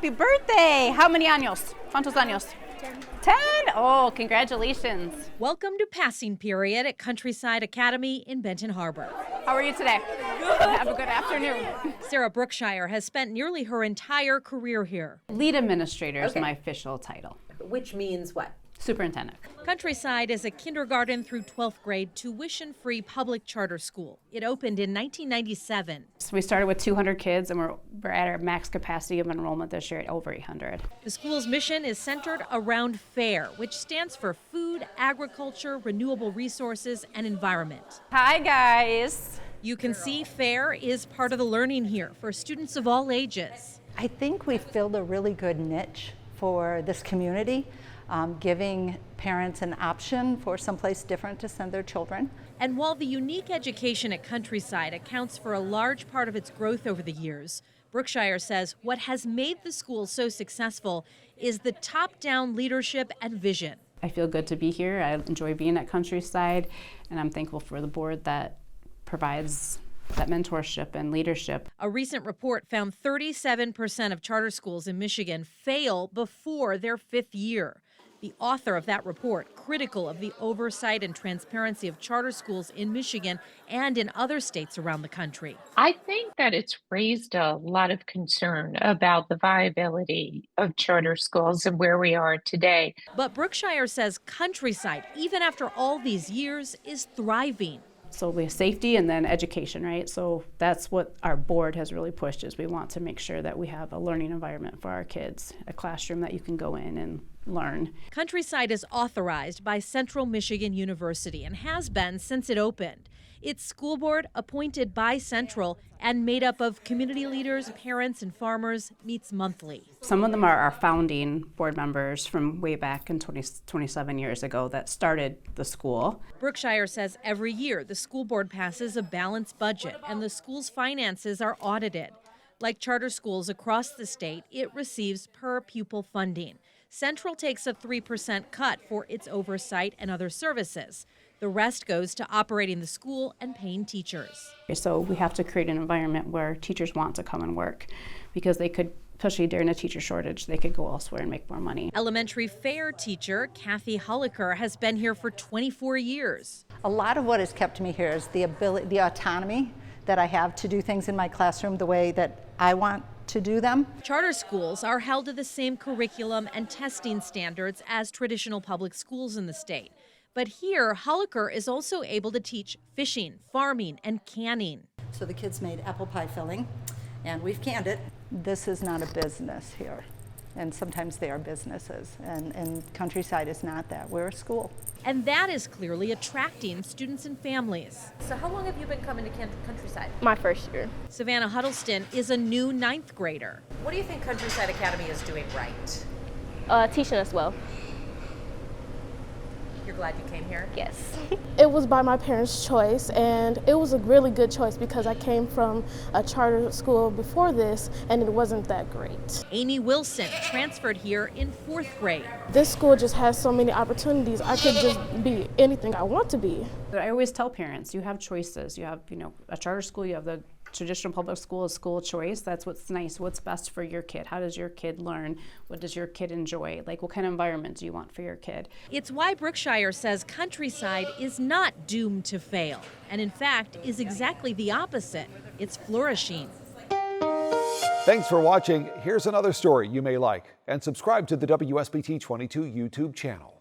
happy birthday. How many años? ¿Cuántos años? 10. Oh, congratulations. Welcome to passing period at Countryside Academy in Benton Harbor. How are you today? Good. Have a good afternoon. Sarah Brookshire has spent nearly her entire career here. Lead administrator is my official title. Which means what? Superintendent. Countryside is a kindergarten through 12th grade tuition-free public charter school. It opened in 1997. So we started with 200 kids, and we're at our max capacity of enrollment this year at over 800. The school's mission is centered around FAIR, which stands for Food, Agriculture, Renewable Resources, and Environment. Hi, guys. You can see FAIR is part of the learning here for students of all ages. I think we filled a really good niche for this community, giving parents an option for someplace different to send their children. And while the unique education at Countryside accounts for a large part of its growth over the years, Brookshire says what has made the school so successful is the top-down leadership and vision. I feel good to be here. I enjoy being at Countryside, and I'm thankful for the board that provides that mentorship and leadership. A recent report found 37% of charter schools in Michigan fail before their 5th year. The author of that report, critical of the oversight and transparency of charter schools in Michigan and in other states around the country. I think that it's raised a lot of concern about the viability of charter schools and where we are today. But Brookshire says Countryside, even after all these years, is thriving. So we have safety and then education, right? So that's what our board has really pushed, is we want to make sure that we have a learning environment for our kids, a classroom that you can go in and learn. Countryside is authorized by Central Michigan University and has been since it opened. Its school board, appointed by Central and made up of community leaders, parents, and farmers, meets monthly. Some of them are our founding board members from way back in 27 years ago that started the school. Brookshire says every year the school board passes a balanced budget and the school's finances are audited. Like charter schools across the state, it receives per pupil funding. Central takes a 3% cut for its oversight and other services. The rest goes to operating the school and paying teachers. So we have to create an environment where teachers want to come and work, because they could, especially during a teacher shortage, they could go elsewhere and make more money. Elementary FAIR teacher Kathy Hulliker has been here for 24 years. A lot of what has kept me here is the ability, the autonomy that I have to do things in my classroom the way that I want to do them. Charter schools are held to the same curriculum and testing standards as traditional public schools in the state. But here, Hulliker is also able to teach fishing, farming, and canning. So the kids made apple pie filling, and we've canned it. This is not a business here, and sometimes they are businesses, and Countryside is not that. We're a school. And that is clearly attracting students and families. So how long have you been coming to Countryside? My first year. Savannah Huddleston is a new 9th grader. What do you think Countryside Academy is doing right? Teaching us well. You're glad you came here? Yes. It was by my parents' choice, and it was a really good choice because I came from a charter school before this, and it wasn't that great. Amy Wilson transferred here in 4th grade. This school just has so many opportunities. I could just be anything I want to be. I always tell parents, you have choices. You have, a charter school, you have the traditional public school is school choice. That's what's nice. What's best for your kid? How does your kid learn? What does your kid enjoy? Like, what kind of environment do you want for your kid? It's why Brookshire says Countryside is not doomed to fail, and in fact is exactly the opposite. It's flourishing. Thanks for watching. Here's another story you may like, and subscribe to the WSBT 22 YouTube channel.